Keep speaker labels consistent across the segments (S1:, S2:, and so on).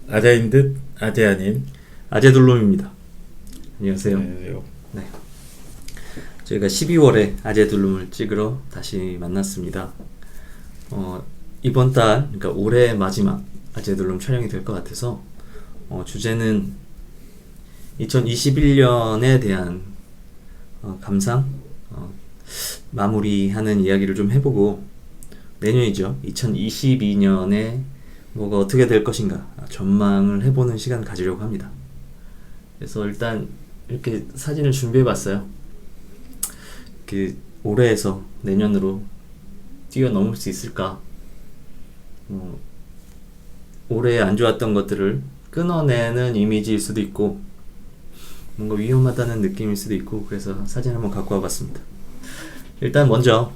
S1: 아재인 듯 아재 아닌
S2: 아재둘룸입니다. 안녕하세요.
S1: 안녕하세요.
S2: 네. 저희가 12월에 아재둘룸을 찍으러 다시 만났습니다. 이번 달, 그러니까 올해 마지막 아재둘룸 촬영이 될 것 같아서 주제는 2021년에 대한 감상, 마무리하는 이야기를 좀 해보고 내년이죠. 2022년에 뭐가 어떻게 될 것인가 전망을 해보는 시간 가지려고 합니다. 그래서 일단 이렇게 사진을 준비해봤어요. 올해에서 내년으로 뛰어넘을 수 있을까? 올해 안 좋았던 것들을 끊어내는 이미지일 수도 있고 뭔가 위험하다는 느낌일 수도 있고, 그래서 사진 한번 갖고 와봤습니다. 일단 먼저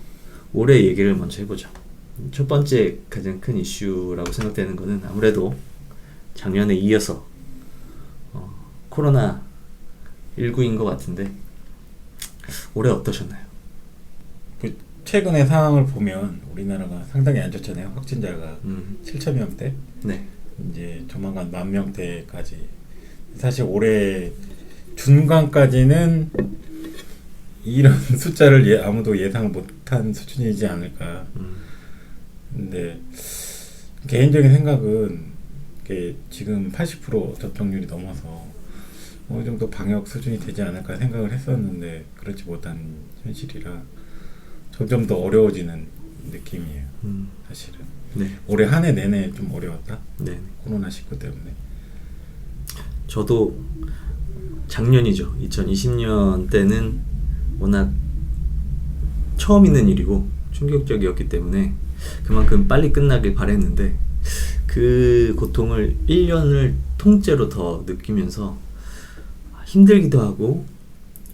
S2: 올해 얘기를 먼저 해보죠. 첫 번째 가장 큰 이슈라고 생각되는 거는 아무래도 작년에 이어서 코로나19인 것 같은데 올해 어떠셨나요?
S1: 최근의 상황을 보면 우리나라가 상당히 안 좋잖아요. 확진자가 7천 명대,
S2: 네.
S1: 이제 조만간 10,000명대까지. 사실 올해 중간까지는 이런 숫자를 아무도 예상 못한 수준이지 않을까. 근데 개인적인 생각은 지금 80% 접종률이 넘어서 어느 정도 방역 수준이 되지 않을까 생각을 했었는데 그렇지 못한 현실이라 점점 더 어려워지는 느낌이에요. 사실은
S2: 네.
S1: 올해 한 해 내내 좀 어려웠다.
S2: 네.
S1: 코로나19 때문에.
S2: 저도 작년이죠. 2020년 때는 워낙 처음 있는 일이고 충격적이었기 때문에 그만큼 빨리 끝나길 바랬는데 그 고통을 1년을 통째로 더 느끼면서 힘들기도 하고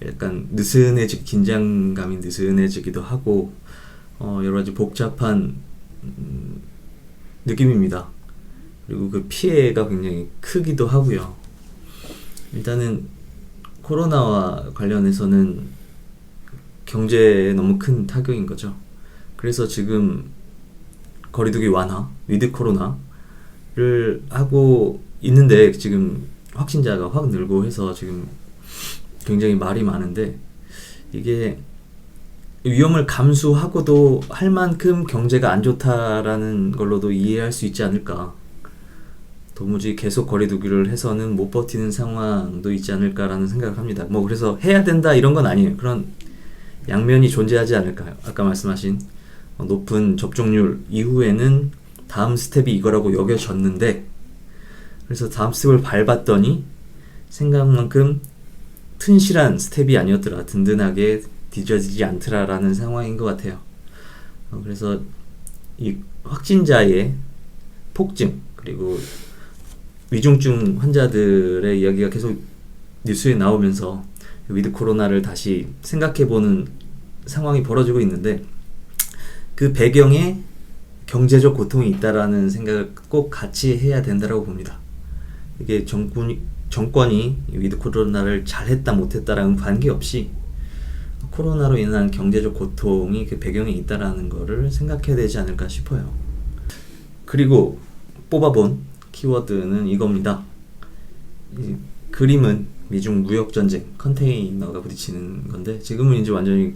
S2: 약간 긴장감이 느슨해지기도 하고 여러 가지 복잡한 느낌입니다. 그리고 그 피해가 굉장히 크기도 하고요. 일단은 코로나와 관련해서는 경제에 너무 큰 타격인 거죠. 그래서 지금 거리두기 완화, 위드 코로나를 하고 있는데 지금 확진자가 확 늘고 해서 지금 굉장히 말이 많은데 이게 위험을 감수하고도 할 만큼 경제가 안 좋다라는 걸로도 이해할 수 있지 않을까. 도무지 계속 거리두기를 해서는 못 버티는 상황도 있지 않을까라는 생각을 합니다. 그래서 해야 된다 이런 건 아니에요. 그런 양면이 존재하지 않을까요? 아까 말씀하신 높은 접종률 이후에는 다음 스텝이 이거라고 여겨졌는데, 그래서 다음 스텝을 밟았더니 생각만큼 튼실한 스텝이 아니었더라, 든든하게 뒤져지지 않더라라는 상황인 것 같아요. 그래서 이 확진자의 폭증 그리고 위중증 환자들의 이야기가 계속 뉴스에 나오면서 위드 코로나를 다시 생각해보는 상황이 벌어지고 있는데, 그 배경에 경제적 고통이 있다라는 생각을 꼭 같이 해야 된다고 봅니다. 이게 정권이 위드 코로나를 잘했다 못했다라는 관계없이 코로나로 인한 경제적 고통이 그 배경에 있다라는 거를 생각해야 되지 않을까 싶어요. 그리고 뽑아본 키워드는 이겁니다. 이 그림은 미중 무역전쟁, 컨테이너가 부딪히는 건데 지금은 이제 완전히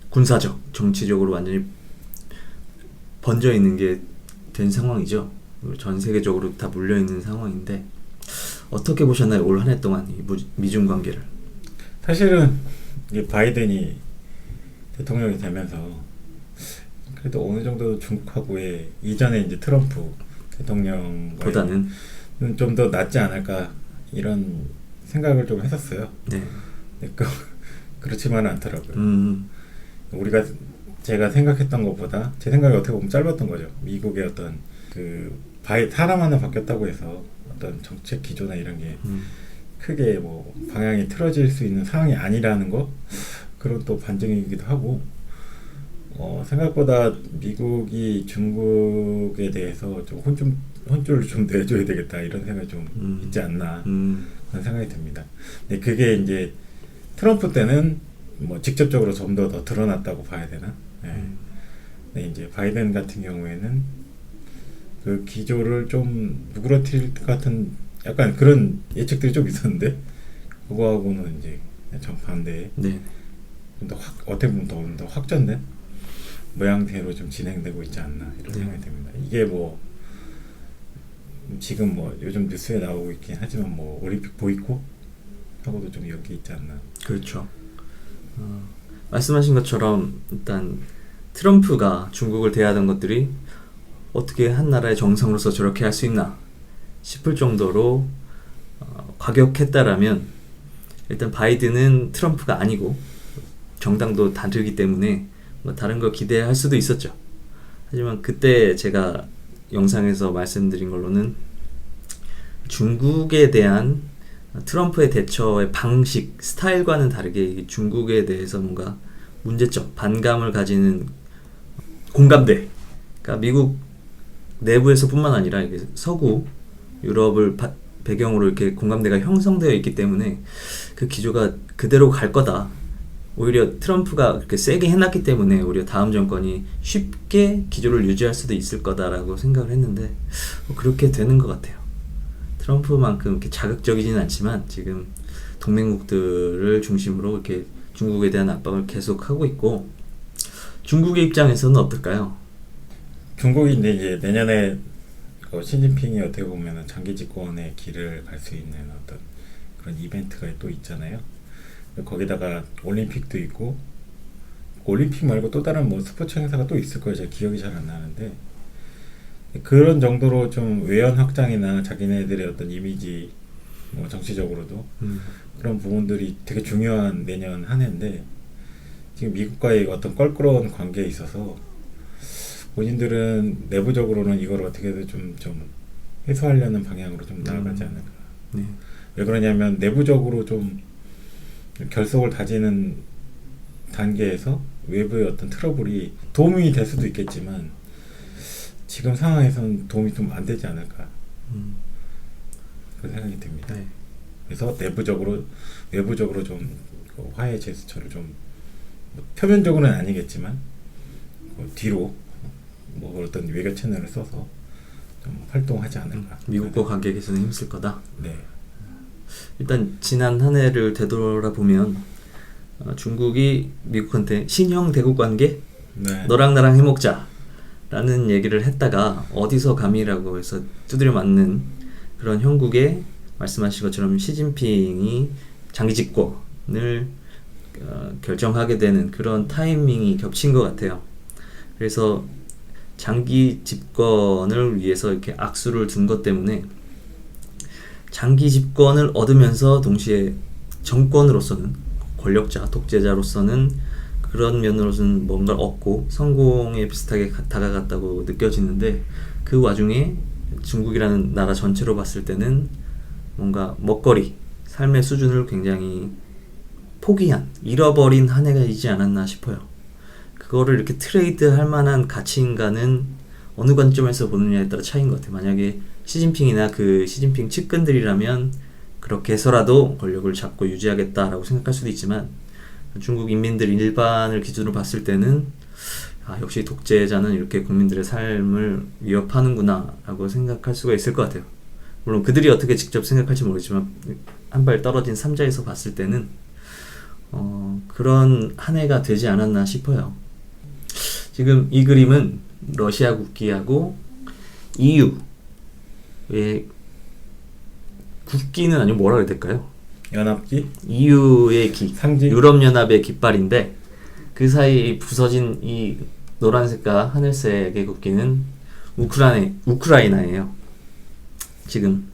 S2: 군사적, 정치적으로 완전히 번져 있는 게 된 상황이죠. 전 세계적으로 다 물려 있는 상황인데 어떻게 보셨나요? 올 한 해 동안 이 미중 관계를.
S1: 사실은 이게 바이든이 대통령이 되면서 그래도 어느 정도 중국하고의 이전에 이제 트럼프 대통령보다는 좀 더 낫지 않을까 이런 생각을 좀 했었어요.
S2: 네.
S1: 그렇지만은 않더라고요. 제가 생각했던 것보다 제 생각이 어떻게 보면 짧았던 거죠. 미국의 어떤 사람 하나 바뀌었다고 해서 어떤 정책 기조나 이런 게 크게 방향이 틀어질 수 있는 상황이 아니라는 거, 그런 또 반증이기도 하고, 생각보다 미국이 중국에 대해서 좀 혼쭐을 좀 내줘야 되겠다 이런 생각이 좀 있지 않나 그런 생각이 듭니다. 근데 그게 이제 트럼프 때는 직접적으로 좀 더 드러났다고 봐야 되나? 네. 근데 이제 바이든 같은 경우에는 그 기조를 좀 누그러뜨릴 것 같은 약간 그런 예측들이 좀 있었는데 그거하고는 이제 정반대.
S2: 네.
S1: 좀 더 어떻게 보면 더 확전된 모양새로 좀 진행되고 있지 않나 이런 생각이 듭니다. 이게 뭐 지금 뭐 요즘 뉴스에 나오고 있긴 하지만 뭐 올림픽 보이콧 하고도 좀 엮여 있지 않나.
S2: 그렇죠. 말씀하신 것처럼 일단 트럼프가 중국을 대하던 것들이 어떻게 한 나라의 정상으로서 저렇게 할 수 있나 싶을 정도로 과격했다라면 일단 바이든은 트럼프가 아니고 정당도 다르기 때문에 뭐 다른 걸 기대할 수도 있었죠. 하지만 그때 제가 영상에서 말씀드린 걸로는 중국에 대한 트럼프의 대처의 방식, 스타일과는 다르게 중국에 대해서 뭔가 문제점, 반감을 가지는 공감대, 그러니까 미국 내부에서 뿐만 아니라 이게 서구, 유럽을 배경으로 이렇게 공감대가 형성되어 있기 때문에 그 기조가 그대로 갈 거다. 오히려 트럼프가 그렇게 세게 해놨기 때문에 오히려 다음 정권이 쉽게 기조를 유지할 수도 있을 거다라고 생각을 했는데 그렇게 되는 것 같아요. 트럼프만큼 이렇게 자극적이지는 않지만 지금 동맹국들을 중심으로 이렇게 중국에 대한 압박을 계속하고 있고 중국의 입장에서는 어떨까요?
S1: 중국이 이제 내년에 시진핑이 어떻게 보면 장기 집권의 길을 갈 수 있는 어떤 그런 이벤트가 또 있잖아요. 거기다가 올림픽도 있고 올림픽 말고 또 다른 뭐 스포츠 행사가 또 있을 거예요. 제가 기억이 잘 안 나는데 그런 정도로 좀 외연 확장이나 자기네들의 어떤 이미지 뭐 정치적으로도 그런 부분들이 되게 중요한 내년 한 해인데 지금 미국과의 어떤 껄끄러운 관계에 있어서 본인들은 내부적으로는 이걸 어떻게든 좀 해소하려는 방향으로 좀 나아가지 않을까.
S2: 네.
S1: 왜 그러냐면 내부적으로 좀 결속을 다지는 단계에서 외부의 어떤 트러블이 도움이 될 수도 있겠지만 지금 상황에서는 도움이 좀 안 되지 않을까 그런 생각이 듭니다.
S2: 네.
S1: 그래서 외부적으로 좀 화해 제스처를 좀 표면적으로는 아니겠지만 뒤로 뭐 어떤 외교 채널을 써서 좀 활동하지 않을까.
S2: 미국과 관계 개선에 힘쓸 거다.
S1: 네.
S2: 일단 지난 한 해를 되돌아보면 중국이 미국한테 신형 대국 관계
S1: 네.
S2: 너랑 나랑 해먹자 라는 얘기를 했다가 어디서 감히라고 해서 두드려 맞는 그런 형국에 말씀하신 것처럼 시진핑이 장기 집권을 결정하게 되는 그런 타이밍이 겹친 것 같아요. 그래서 장기 집권을 위해서 이렇게 악수를 둔 것 때문에 장기 집권을 얻으면서 동시에 정권으로서는 권력자, 독재자로서는 그런 면으로서는 뭔가를 얻고 성공에 비슷하게 다가갔다고 느껴지는데 그 와중에 중국이라는 나라 전체로 봤을 때는 뭔가 먹거리, 삶의 수준을 굉장히 포기한, 잃어버린 한 해가이지 않았나 싶어요. 그거를 이렇게 트레이드 할 만한 가치인가는 어느 관점에서 보느냐에 따라 차이인 것 같아요. 만약에 시진핑이나 그 시진핑 측근들이라면 그렇게 해서라도 권력을 잡고 유지하겠다라고 생각할 수도 있지만 중국 인민들 일반을 기준으로 봤을 때는 역시 독재자는 이렇게 국민들의 삶을 위협하는구나 라고 생각할 수가 있을 것 같아요. 물론 그들이 어떻게 직접 생각할지 모르겠지만 한 발 떨어진 삼자에서 봤을 때는 그런 한 해가 되지 않았나 싶어요. 지금 이 그림은 러시아 국기하고 EU의 국기는 아니고 뭐라 해야 될까요?
S1: 연합기?
S2: EU의 기,
S1: 상징?
S2: 유럽연합의 깃발인데 그 사이 부서진 이 노란색과 하늘색의 국기는 우크라이나예요. 지금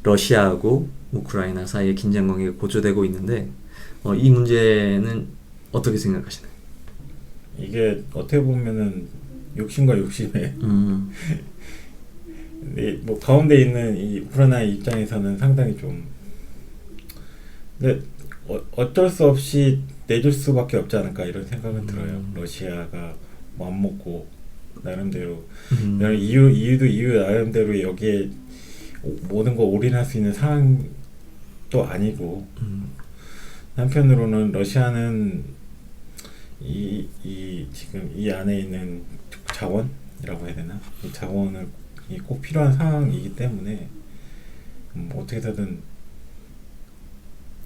S2: 러시아하고 우크라이나 사이에 긴장 관계가 고조되고 있는데 이 문제는 어떻게 생각하시나요?
S1: 이게 어떻게 보면은 욕심과 욕심의 뭐 가운데 있는 이 우크라이나 입장에서는 상당히 좀 근데 어쩔 수 없이 내줄 수밖에 없지 않을까 이런 생각은 들어요. 러시아가 맘 먹고 나름대로 EU도 EU 나름대로 여기에 모든 거 올인할 수 있는 상황도 아니고 한편으로는 러시아는 지금 이 안에 있는 자원이라고 해야 되나? 이 자원을 꼭 필요한 상황이기 때문에 어떻게 해서든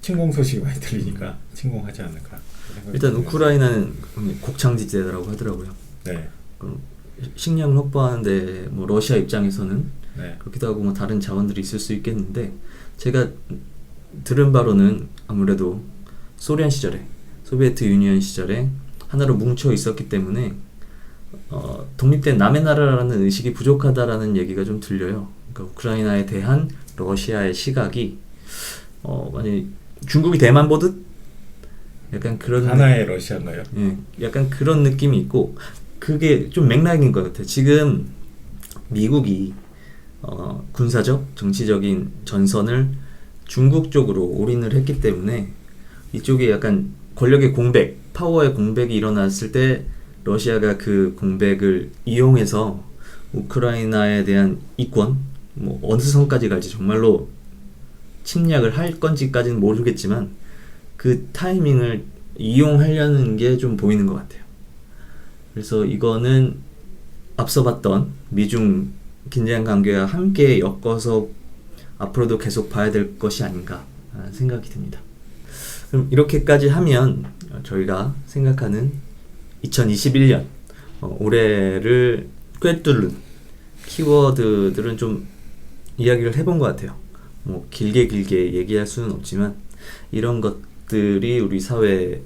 S1: 침공 소식이 많이 들리니까 침공하지 않을까.
S2: 일단 우크라이나는 곡창지대라고 하더라고요.
S1: 네.
S2: 식량을 확보하는데 뭐 러시아 입장에서는
S1: 네.
S2: 그렇기도 하고 뭐 다른 자원들이 있을 수 있겠는데, 제가 들은 바로는 아무래도 소련 시절에, 소비에트 유니언 시절에 하나로 뭉쳐 있었기 때문에 독립된 남의 나라라는 의식이 부족하다라는 얘기가 좀 들려요. 그러니까 우크라이나에 대한 러시아의 시각이 만약 중국이 대만 보듯 약간 그런
S1: 하나의 러시아인가요?
S2: 예, 약간 그런 느낌이 있고, 그게 좀 맥락인 것 같아요. 지금 미국이 군사적, 정치적인 전선을 중국 쪽으로 올인을 했기 때문에 이쪽에 약간 권력의 공백, 파워의 공백이 일어났을 때 러시아가 그 공백을 이용해서 우크라이나에 대한 이권, 뭐 어느 선까지 갈지 정말로 침략을 할 건지까지는 모르겠지만 그 타이밍을 이용하려는 게 좀 보이는 것 같아요. 그래서 이거는 앞서 봤던 미중 긴장 관계와 함께 엮어서 앞으로도 계속 봐야 될 것이 아닌가 생각이 듭니다. 그럼 이렇게까지 하면 저희가 생각하는 2021년 올해를 꿰뚫는 키워드들은 좀 이야기를 해본 것 같아요. 뭐 길게 얘기할 수는 없지만 이런 것들이 우리 사회에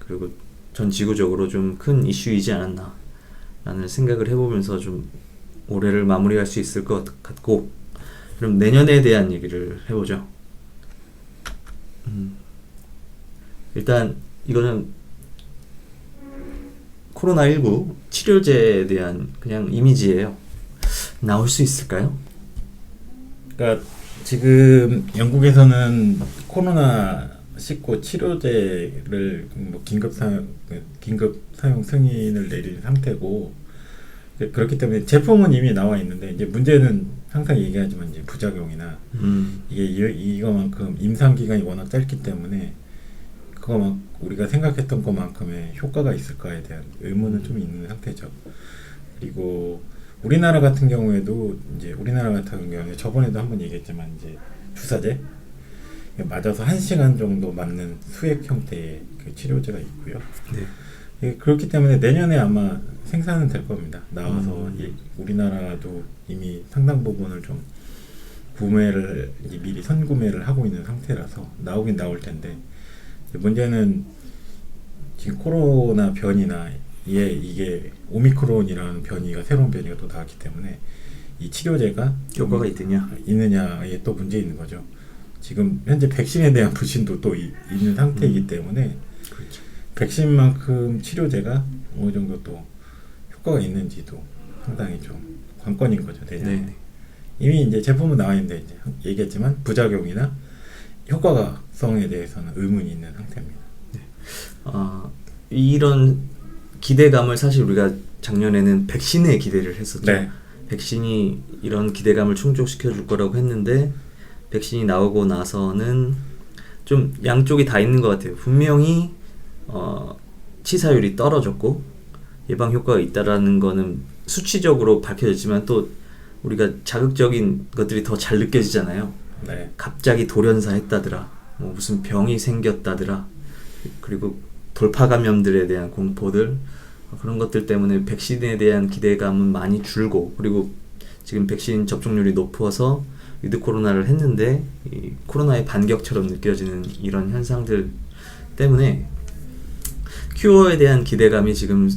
S2: 그리고 전 지구적으로 좀 큰 이슈이지 않았나 라는 생각을 해보면서 좀 올해를 마무리할 수 있을 것 같고, 그럼 내년에 대한 얘기를 해보죠. 일단 이거는 코로나19 치료제에 대한 그냥 이미지예요. 나올 수 있을까요?
S1: 그러니까 지금 영국에서는 코로나19 치료제를 뭐 긴급 사용 승인을 내린 상태고, 그렇기 때문에 제품은 이미 나와 있는데 이제 문제는 항상 얘기하지만 이제 부작용이나 이게 이거만큼 임상 기간이 워낙 짧기 때문에 그거 우리가 생각했던 것만큼의 효과가 있을까에 대한 의문은 좀 있는 상태죠. 그리고 우리나라 같은 경우에도 저번에도 한번 얘기했지만 이제 주사제 맞아서 1시간 정도 맞는 수액 형태의 그 치료제가 있고요. 네. 그렇기 때문에 내년에 아마 생산은 될 겁니다. 나와서 우리나라도 이미 상당 부분을 좀 구매를 이제 미리 선구매를 하고 있는 상태라서 나오긴 나올 텐데, 문제는 지금 코로나 변이나 이게 오미크론이라는 변이가 새로운 변이가 또 나왔기 때문에 이 치료제가
S2: 효과가
S1: 있느냐에 또 문제 있는 거죠. 지금 현재 백신에 대한 불신도 또 있는 상태이기 때문에
S2: 그렇죠.
S1: 백신만큼 치료제가 어느 정도 또 효과가 있는지도 상당히 좀 관건인 거죠. 내년에. 이미 이제 제품은 나와 있는데 이제 얘기했지만 부작용이나 효과성에 대해서는 의문이 있는 상태입니다.
S2: 네. 이런 기대감을 사실 우리가 작년에는 백신에 기대를 했었죠.
S1: 네.
S2: 백신이 이런 기대감을 충족시켜 줄 거라고 했는데 백신이 나오고 나서는 좀 양쪽이 다 있는 것 같아요. 분명히 치사율이 떨어졌고 예방 효과가 있다라는 거는 수치적으로 밝혀졌지만 또 우리가 자극적인 것들이 더 잘 느껴지잖아요.
S1: 네.
S2: 갑자기 돌연사했다더라, 뭐 무슨 병이 생겼다더라, 그리고 돌파 감염들에 대한 공포들, 그런 것들 때문에 백신에 대한 기대감은 많이 줄고, 그리고 지금 백신 접종률이 높아서 위드 코로나를 했는데 이 코로나의 반격처럼 느껴지는 이런 현상들 때문에 큐어에 대한 기대감이 지금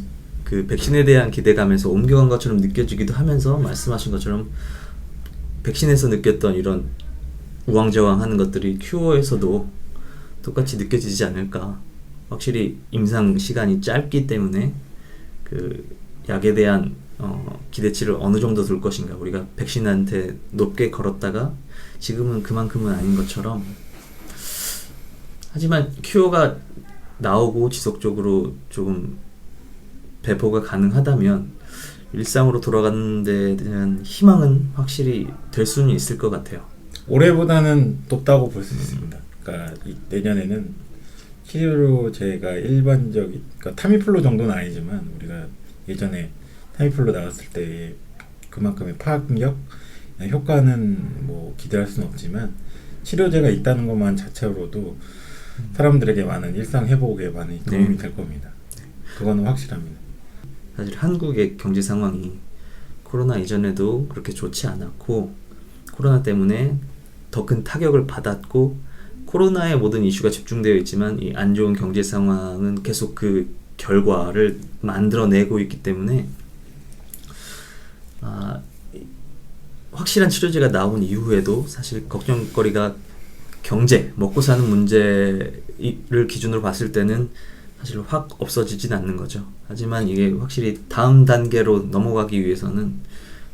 S2: 그 백신에 대한 기대감에서 옮겨간 것처럼 느껴지기도 하면서, 말씀하신 것처럼 백신에서 느꼈던 이런 우왕좌왕하는 것들이 큐어에서도 똑같이 느껴지지 않을까. 확실히 임상 시간이 짧기 때문에 그 약에 대한 기대치를 어느 정도 둘 것인가. 우리가 백신한테 높게 걸었다가 지금은 그만큼은 아닌 것처럼. 하지만 큐어가 나오고 지속적으로 조금 배포가 가능하다면 일상으로 돌아가는 데 대한 희망은 확실히 될 수는 있을 것 같아요.
S1: 올해보다는 높다고 볼 수 있습니다. 그러니까 내년에는 치료제가 일반적인, 그러니까 타미플루 정도는 아니지만 우리가 예전에 타미플루 나왔을 때 그만큼의 파급력, 효과는 뭐 기대할 수는 없지만 치료제가 있다는 것만 자체로도 사람들에게 많은 일상 회복에 많이 도움이 될 겁니다. 그거는 확실합니다.
S2: 사실 한국의 경제 상황이 코로나 이전에도 그렇게 좋지 않았고 코로나 때문에 더 큰 타격을 받았고 코로나에 모든 이슈가 집중되어 있지만 이 안 좋은 경제 상황은 계속 그 결과를 만들어내고 있기 때문에 확실한 치료제가 나온 이후에도 사실 걱정거리가 경제, 먹고 사는 문제를 기준으로 봤을 때는 사실 확 없어지진 않는 거죠. 하지만 이게 확실히 다음 단계로 넘어가기 위해서는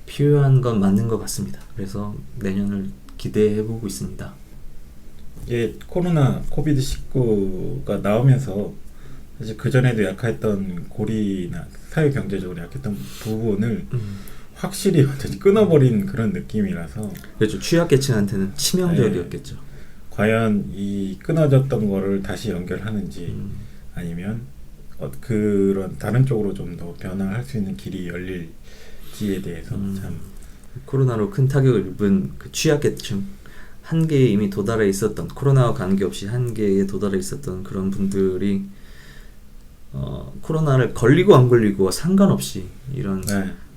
S2: 필요한 건 맞는 것 같습니다. 그래서 내년을 기대해보고 있습니다.
S1: 이게 코로나 코비드19가 나오면서 사실 그전에도 약했던 고리나 사회경제적으로 약했던 부분을 확실히 완전히 끊어버린 그런 느낌이라서
S2: 그렇죠. 취약계층한테는 치명적이었겠죠.
S1: 과연 이 끊어졌던 거를 다시 연결하는지 아니면 그런 다른 쪽으로 좀 더 변화할 수 있는 길이 열릴지에 대해서 참
S2: 코로나로 큰 타격을 입은 그 취약계층 한계에 이미 도달해 있었던 코로나와 관계없이 한계에 도달해 있었던 그런 분들이 코로나를 걸리고 안 걸리고 상관없이 이런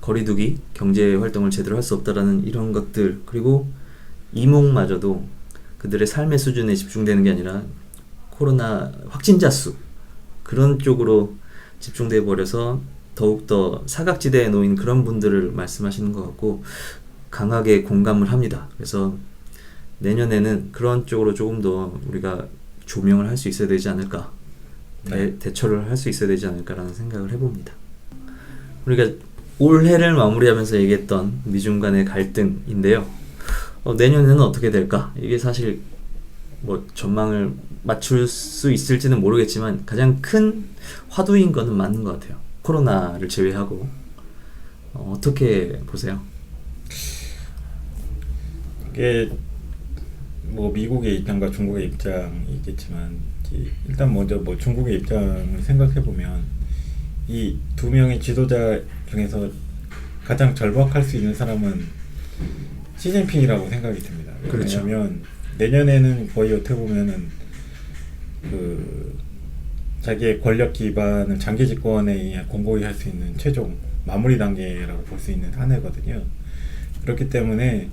S2: 거리두기 경제 활동을 제대로 할 수 없다라는 이런 것들 그리고 이목마저도 그들의 삶의 수준에 집중되는 게 아니라 코로나 확진자 수 그런 쪽으로 집중돼 버려서 더욱더 사각지대에 놓인 그런 분들을 말씀하시는 것 같고 강하게 공감을 합니다. 그래서 내년에는 그런 쪽으로 조금 더 우리가 조명을 할 수 있어야 되지 않을까 대처를 할 수 있어야 되지 않을까라는 생각을 해봅니다. 우리가 올해를 마무리하면서 얘기했던 미중 간의 갈등인데요. 내년에는 어떻게 될까? 이게 사실 뭐 전망을 맞출 수 있을지는 모르겠지만 가장 큰 화두인 거는 맞는 것 같아요. 코로나를 제외하고 어떻게 보세요?
S1: 이게 뭐 미국의 입장과 중국의 입장이 있겠지만 일단 먼저 뭐 중국의 입장을 생각해 보면 이 두 명의 지도자 중에서 가장 절박할 수 있는 사람은 시진핑이라고 생각이 듭니다.
S2: 그렇죠.
S1: 왜냐하면 내년에는 거의 어떻게 보면은 그 자기의 권력 기반을 장기 집권에 의해 공고히 할 수 있는 최종 마무리 단계라고 볼 수 있는 한 해거든요. 그렇기 때문에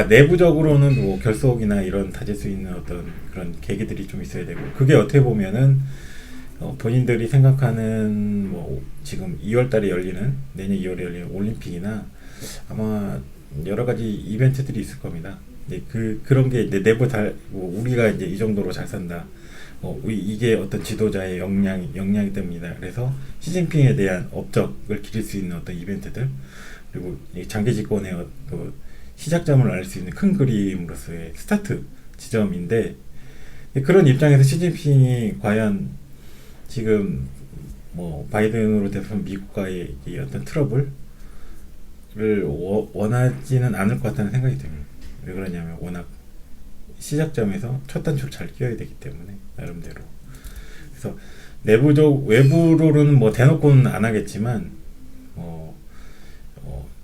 S1: 내부적으로는 뭐 결속이나 이런 다질 수 있는 어떤 그런 계기들이 좀 있어야 되고 그게 어떻게 보면은 본인들이 생각하는 뭐 지금 2월달에 열리는 내년 2월에 열리는 올림픽이나 아마 여러 가지 이벤트들이 있을 겁니다. 그런 게 이제 우리가 이제 이 정도로 잘 산다. 이게 어떤 지도자의 역량이 됩니다. 그래서 시진핑에 대한 업적을 기릴 수 있는 어떤 이벤트들 그리고 장기 집권의 시작점을 알 수 있는 큰 그림으로서의 스타트 지점인데 그런 입장에서 시진핑이 과연 지금 뭐 바이든으로 대표한 미국과의 이 어떤 트러블을 원하지는 않을 것 같다는 생각이 듭니다. 왜 그러냐면 워낙 시작점에서 첫 단추를 잘 끼워야 되기 때문에 나름대로. 그래서 외부로는 뭐 대놓고는 안 하겠지만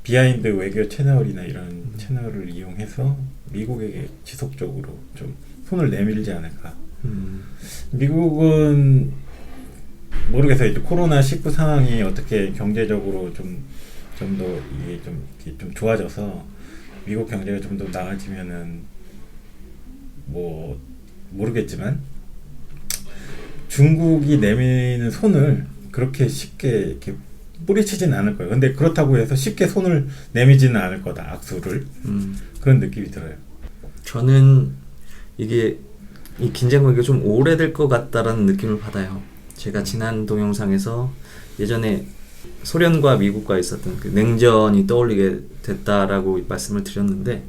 S1: 비하인드 외교 채널이나 이런 채널을 이용해서 미국에게 지속적으로 좀 손을 내밀지 않을까. 미국은 모르겠어요. 이제 코로나19 상황이 어떻게 경제적으로 좀 더 이게 좀 좋아져서 미국 경제가 좀 더 나아지면은 뭐 모르겠지만 중국이 내미는 손을 그렇게 쉽게 이렇게 뿌리치지는 않을 거예요. 근데 그렇다고 해서 쉽게 손을 내미지는 않을 거다. 악수를. 그런 느낌이 들어요.
S2: 저는 이게 이 긴장 관계가 좀 오래될 것 같다라는 느낌을 받아요. 제가 지난 동영상에서 예전에 소련과 미국과 있었던 그 냉전이 떠올리게 됐다라고 말씀을 드렸는데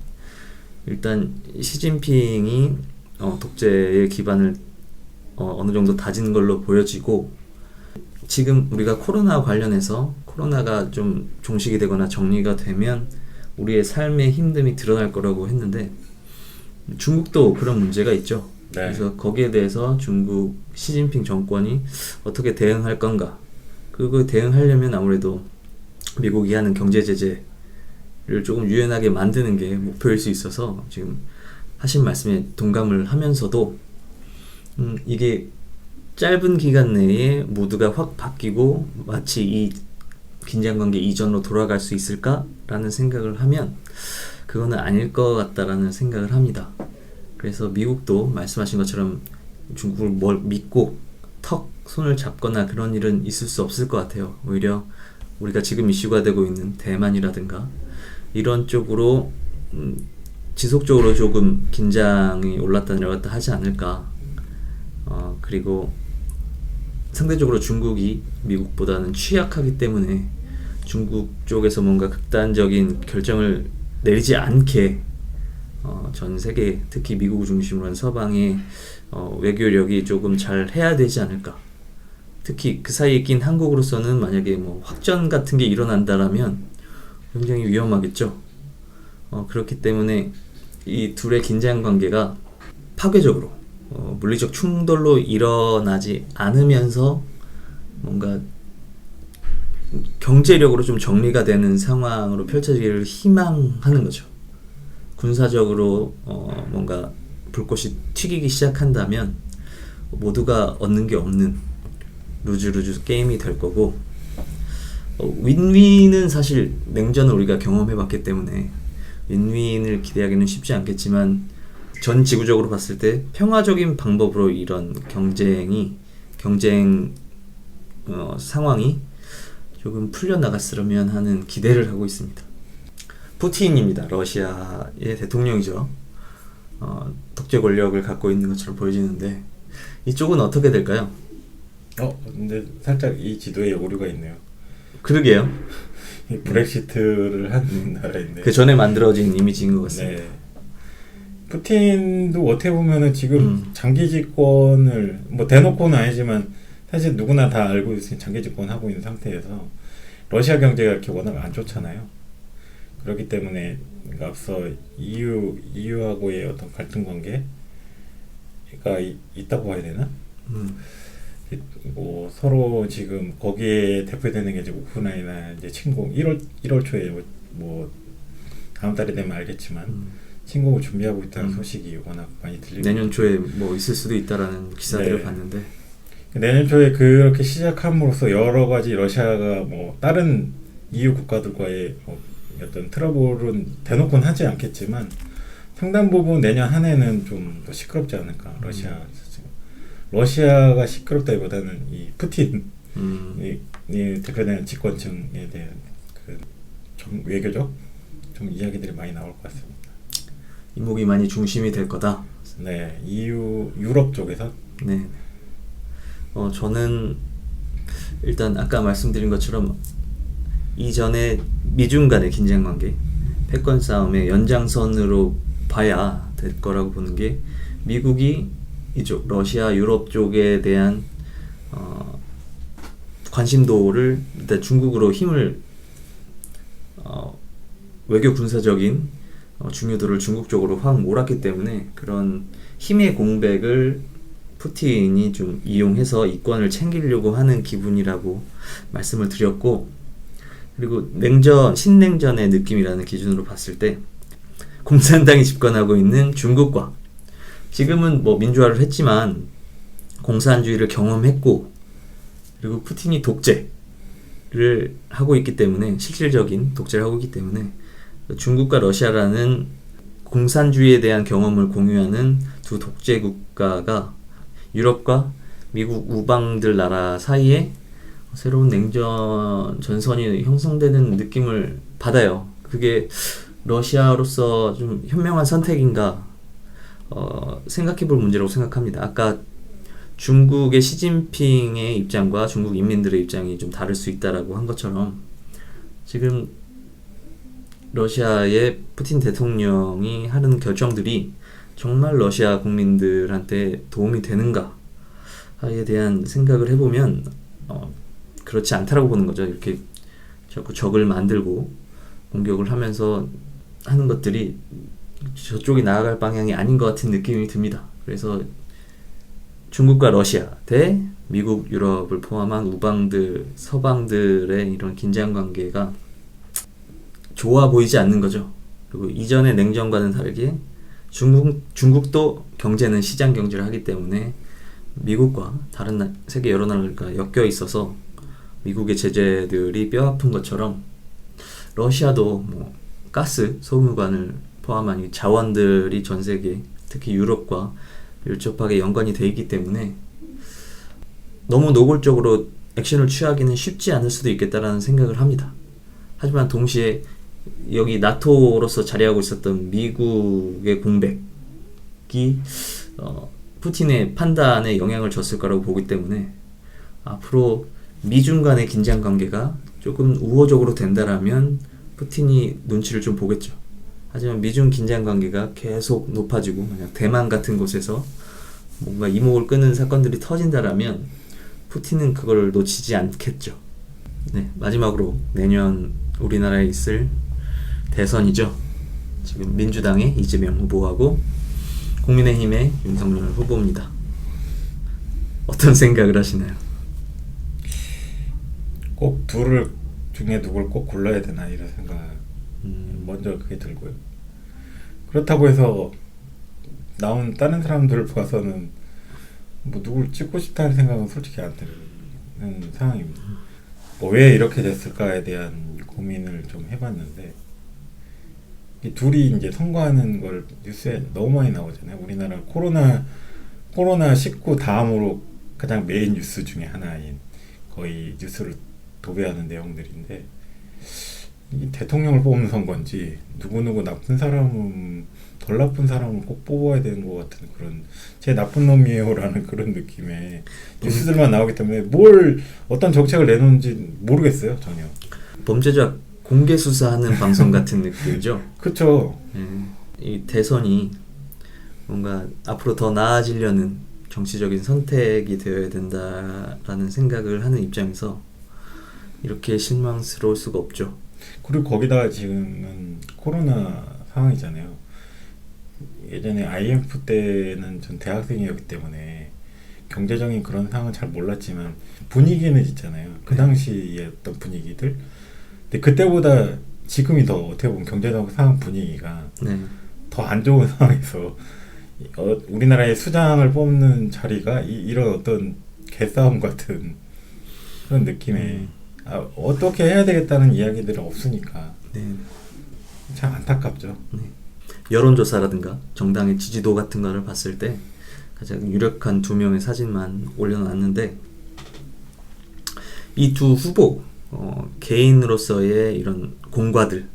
S2: 일단 시진핑이 독재의 기반을 어느 정도 다진 걸로 보여지고 지금 우리가 코로나 관련해서 코로나가 좀 종식이 되거나 정리가 되면 우리의 삶의 힘듦이 드러날 거라고 했는데 중국도 그런 문제가 있죠.
S1: 네.
S2: 그래서 거기에 대해서 중국 시진핑 정권이 어떻게 대응할 건가 그거 대응하려면 아무래도 미국이 하는 경제 제재를 조금 유연하게 만드는 게 목표일 수 있어서 지금 하신 말씀에 동감을 하면서도 이게 짧은 기간 내에 모두가 확 바뀌고 마치 이 긴장관계 이전으로 돌아갈 수 있을까라는 생각을 하면 그거는 아닐 것 같다라는 생각을 합니다. 그래서 미국도 말씀하신 것처럼 중국을 뭘 믿고 턱 손을 잡거나 그런 일은 있을 수 없을 것 같아요. 오히려 우리가 지금 이슈가 되고 있는 대만이라든가 이런 쪽으로 지속적으로 조금 긴장이 올랐다 내려갔다 하지 않을까. 그리고 상대적으로 중국이 미국보다는 취약하기 때문에 중국 쪽에서 뭔가 극단적인 결정을 내리지 않게 전 세계, 특히 미국을 중심으로 한 서방의 외교력이 조금 잘 해야 되지 않을까. 특히 그 사이에 낀 한국으로서는 만약에 뭐 확전 같은 게 일어난다라면 굉장히 위험하겠죠. 그렇기 때문에 이 둘의 긴장 관계가 파괴적으로 물리적 충돌로 일어나지 않으면서 뭔가 경제력으로 좀 정리가 되는 상황으로 펼쳐지기를 희망하는 거죠. 군사적으로 뭔가 불꽃이 튀기기 시작한다면 모두가 얻는 게 없는 루즈루즈 게임이 될 거고, 윈윈은 사실 냉전을 우리가 경험해봤기 때문에 윈윈을 기대하기는 쉽지 않겠지만 전 지구적으로 봤을 때 평화적인 방법으로 이런 경쟁 상황이 조금 풀려나갔으면 하는 기대를 하고 있습니다. 푸틴입니다. 러시아의 대통령이죠. 독재 권력을 갖고 있는 것처럼 보여지는데 이쪽은 어떻게 될까요?
S1: 근데 살짝 이 지도에 오류가 있네요.
S2: 그러게요.
S1: 브렉시트를 한 나라인데
S2: 그 전에 만들어진 이미지인 것 같습니다.
S1: 네. 푸틴도 어떻게 보면은 지금 장기 집권을 뭐 대놓고는 아니지만 사실 누구나 다 알고 있으니 장기 집권하고 있는 상태에서 러시아 경제가 이렇게 워낙 안 좋잖아요. 그렇기 때문에 앞서 EU하고의 어떤 갈등 관계가 있다고 봐야 되나? 뭐 서로 지금 거기에 대표되는 게 이제 우크라이나 이제 침공 1월 초에 뭐 다음 달이 되면 알겠지만 침공을 준비하고 있다는 소식이 워낙 많이 들리고
S2: 내년 초에 뭐 있을 수도 있다라는 기사들을 봤는데
S1: 내년 초에 그렇게 시작함으로써 여러 가지 러시아가 뭐 다른 EU 국가들과의 어떤 트러블은 대놓고는 하지 않겠지만 상당 부분 내년 한 해는 좀 더 시끄럽지 않을까. 러시아가 시끄럽다기보다는 이 푸틴 이 대표되는 집권층에 대한 그 외교적 좀 이야기들이 많이 나올 것 같습니다.
S2: 이목이 많이 중심이 될 거다.
S1: 네, 유럽 쪽에서.
S2: 네. 저는 일단 아까 말씀드린 것처럼 이전에 미중 간의 긴장 관계, 패권 싸움의 연장선으로 봐야 될 거라고 보는 게 미국이 이쪽 러시아, 유럽 쪽에 대한 관심도를 일단 중국으로 힘을 외교 군사적인 중요도를 중국 쪽으로 확 몰았기 때문에 그런 힘의 공백을 푸틴이 좀 이용해서 이권을 챙기려고 하는 기분이라고 말씀을 드렸고, 그리고 신냉전의 느낌이라는 기준으로 봤을 때 공산당이 집권하고 있는 중국과 지금은 뭐 민주화를 했지만 공산주의를 경험했고 그리고 푸틴이 독재를 하고 있기 때문에 실질적인 독재를 하고 있기 때문에 중국과 러시아라는 공산주의에 대한 경험을 공유하는 두 독재 국가가 유럽과 미국 우방들 나라 사이에 새로운 냉전 전선이 형성되는 느낌을 받아요. 그게 러시아로서 좀 현명한 선택인가 생각해 볼 문제라고 생각합니다. 아까 중국의 시진핑의 입장과 중국 인민들의 입장이 좀 다를 수 있다라고 한 것처럼 지금 러시아의 푸틴 대통령이 하는 결정들이 정말 러시아 국민들한테 도움이 되는가에 대한 생각을 해보면 그렇지 않다라고 보는 거죠. 이렇게 자꾸 적을 만들고 공격을 하면서 하는 것들이 저쪽이 나아갈 방향이 아닌 것 같은 느낌이 듭니다. 그래서 중국과 러시아 대 미국, 유럽을 포함한 우방들, 서방들의 이런 긴장 관계가 좋아 보이지 않는 거죠. 그리고 이전의 냉전과는 다르게 중국도 경제는 시장 경제를 하기 때문에 미국과 다른 세계 여러 나라가 엮여 있어서 미국의 제재들이 뼈아픈 것처럼 러시아도 뭐 가스, 소금관을 포함한 이 자원들이 전 세계, 특히 유럽과 밀접하게 연관이 돼 있기 때문에 너무 노골적으로 액션을 취하기는 쉽지 않을 수도 있겠다라는 생각을 합니다. 하지만 동시에 여기 나토로서 자리하고 있었던 미국의 공백이 푸틴의 판단에 영향을 줬을 거라고 보기 때문에 앞으로 미중 간의 긴장 관계가 조금 우호적으로 된다라면 푸틴이 눈치를 좀 보겠죠. 하지만 미중 긴장 관계가 계속 높아지고 만약 대만 같은 곳에서 뭔가 이목을 끄는 사건들이 터진다라면 푸틴은 그걸 놓치지 않겠죠. 네, 마지막으로 내년 우리나라에 있을 대선이죠. 지금 민주당의 이재명 후보하고 국민의힘의 윤석열 후보입니다. 어떤 생각을 하시나요?
S1: 꼭 둘을 중에 누굴 꼭 골라야 되나 이런 생각 먼저 그게 들고요. 그렇다고 해서 나온 다른 사람들을 봐서는 뭐 누굴 찍고 싶다는 생각은 솔직히 안 드는 상황입니다. 뭐 왜 이렇게 됐을까에 대한 고민을 좀 해봤는데 이 둘이 이제 선거하는 걸 뉴스에 너무 많이 나오잖아요. 우리나라 코로나19 다음으로 가장 메인 뉴스 중에 하나인 거의 뉴스를 도배하는 내용들인데 이 대통령을 뽑는 선거인지 누구누구 나쁜 사람은 덜 나쁜 사람을 꼭 뽑아야 되는 것 같은 그런 제 나쁜 놈이에요라는 그런 느낌의 뉴스들만 나오기 때문에 뭘 어떤 정책을 내놓는지 모르겠어요 전혀.
S2: 범죄자 공개 수사하는 방송 같은 느낌이죠.
S1: 그렇죠.
S2: 이 대선이 뭔가 앞으로 더 나아지려는 정치적인 선택이 되어야 된다라는 생각을 하는 입장에서 이렇게 실망스러울 수가 없죠.
S1: 그리고 거기다가 지금은 코로나 상황이잖아요. 예전에 IMF 때는 전 대학생이었기 때문에 경제적인 그런 상황은 잘 몰랐지만 분위기는 있잖아요. 그 당시에 어떤 분위기들. 근데 그때보다 지금이 더 어떻게 보면 경제적 상황 분위기가 더 안 좋은 상황에서 우리나라의 수장을 뽑는 자리가 이런 어떤 개싸움 같은 그런 느낌에 어떻게 해야 되겠다는 이야기들은 없으니까 참 안타깝죠.
S2: 여론조사라든가 정당의 지지도 같은 거를 봤을 때 가장 유력한 두 명의 사진만 올려놨는데 이 두 후보 개인으로서의 이런 공과들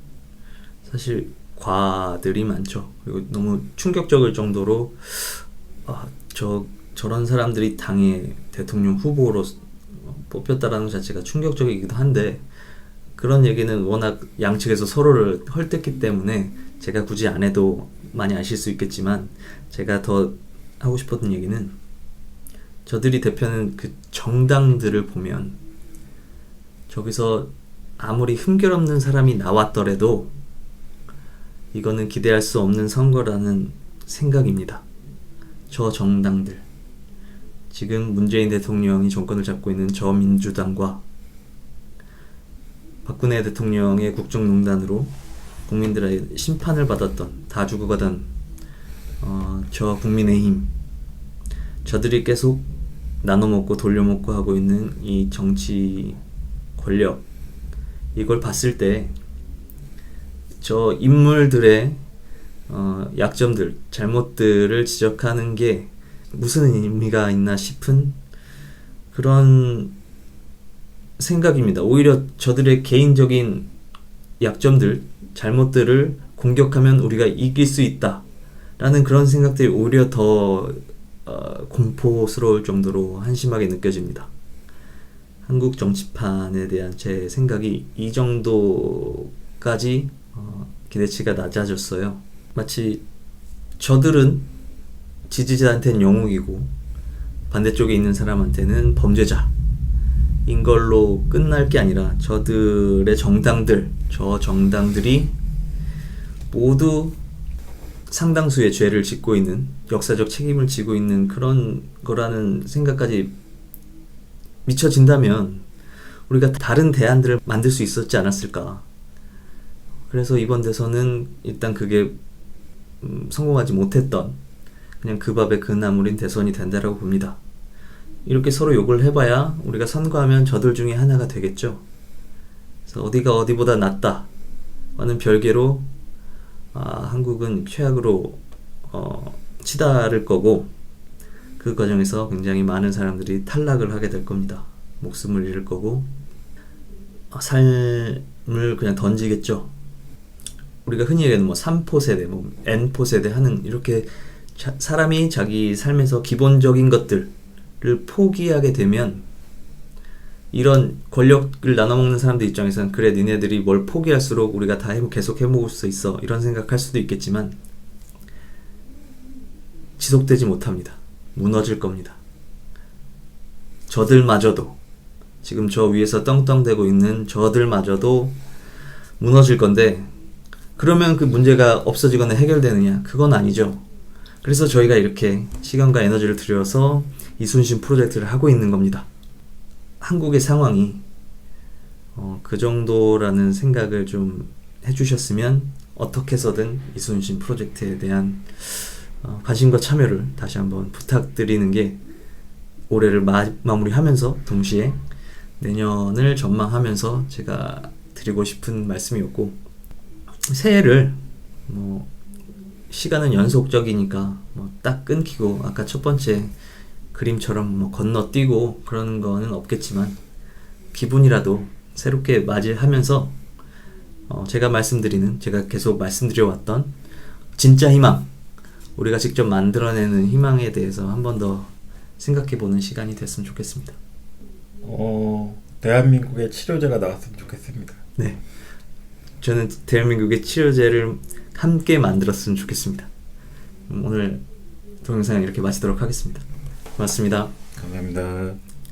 S2: 사실 과들이 많죠. 그리고 너무 충격적일 정도로 저런 사람들이 당의 대통령 후보로 뽑혔다라는 것 자체가 충격적이기도 한데 그런 얘기는 워낙 양측에서 서로를 헐뜯기 때문에 제가 굳이 안 해도 많이 아실 수 있겠지만 제가 더 하고 싶었던 얘기는 저들이 대표하는 그 정당들을 보면 저기서 아무리 흠결없는 사람이 나왔더라도 이거는 기대할 수 없는 선거라는 생각입니다. 저 정당들 지금 문재인 대통령이 정권을 잡고 있는 저 민주당과 박근혜 대통령의 국정농단으로 국민들의 심판을 받았던 다 주고 가던 저 국민의힘 저들이 계속 나눠먹고 돌려먹고 하고 있는 이 정치 권력 이걸 봤을 때 저 인물들의 약점들 잘못들을 지적하는 게 무슨 의미가 있나 싶은 그런 생각입니다. 오히려 저들의 개인적인 약점들, 잘못들을 공격하면 우리가 이길 수 있다 라는 그런 생각들이 오히려 더 공포스러울 정도로 한심하게 느껴집니다. 한국 정치판에 대한 제 생각이 이 정도까지 기대치가 낮아졌어요. 마치 저들은 지지자한테는 영웅이고 반대쪽에 있는 사람한테는 범죄자인 걸로 끝날 게 아니라 저들의 정당들, 저 정당들이 모두 상당수의 죄를 짓고 있는 역사적 책임을 지고 있는 그런 거라는 생각까지 미쳐진다면 우리가 다른 대안들을 만들 수 있었지 않았을까. 그래서 이번 대선은 일단 그게 성공하지 못했던 그냥 그 밥에 그 나물인 대선이 된다라고 봅니다. 이렇게 서로 욕을 해봐야 우리가 선거하면 저들 중에 하나가 되겠죠. 그래서 어디가 어디보다 낫다와는 별개로 한국은 최악으로 치달을 거고 그 과정에서 굉장히 많은 사람들이 탈락을 하게 될 겁니다. 목숨을 잃을 거고 삶을 그냥 던지겠죠. 우리가 흔히 얘기하는 뭐 3포 세대, 뭐 N포 세대 하는 이렇게 사람이 자기 삶에서 기본적인 것들을 포기하게 되면 이런 권력을 나눠먹는 사람들 입장에서는 그래 니네들이 뭘 포기할수록 우리가 다 계속 해먹을 수 있어 이런 생각할 수도 있겠지만 지속되지 못합니다. 무너질 겁니다. 저들마저도 지금 저 위에서 떵떵대고 있는 저들마저도 무너질 건데 그러면 그 문제가 없어지거나 해결되느냐? 그건 아니죠. 그래서 저희가 이렇게 시간과 에너지를 들여서 이순신 프로젝트를 하고 있는 겁니다. 한국의 상황이 그 정도라는 생각을 좀 해주셨으면 어떻게 해서든 이순신 프로젝트에 대한 관심과 참여를 다시 한번 부탁드리는 게 올해를 마무리하면서 동시에 내년을 전망하면서 제가 드리고 싶은 말씀이었고 새해를 뭐 시간은 연속적이니까 뭐 딱 끊기고 아까 첫 번째 그림처럼 뭐 건너뛰고 그러는 거는 없겠지만 기분이라도 새롭게 맞이하면서 제가 계속 말씀드려왔던 진짜 희망 우리가 직접 만들어내는 희망에 대해서 한 번 더 생각해보는 시간이 됐으면 좋겠습니다.
S1: 대한민국의 치료제가 나왔으면 좋겠습니다.
S2: 네, 저는 대한민국의 치료제를 함께 만들었으면 좋겠습니다. 오늘 동영상 이렇게 마치도록 하겠습니다. 고맙습니다.
S1: 감사합니다.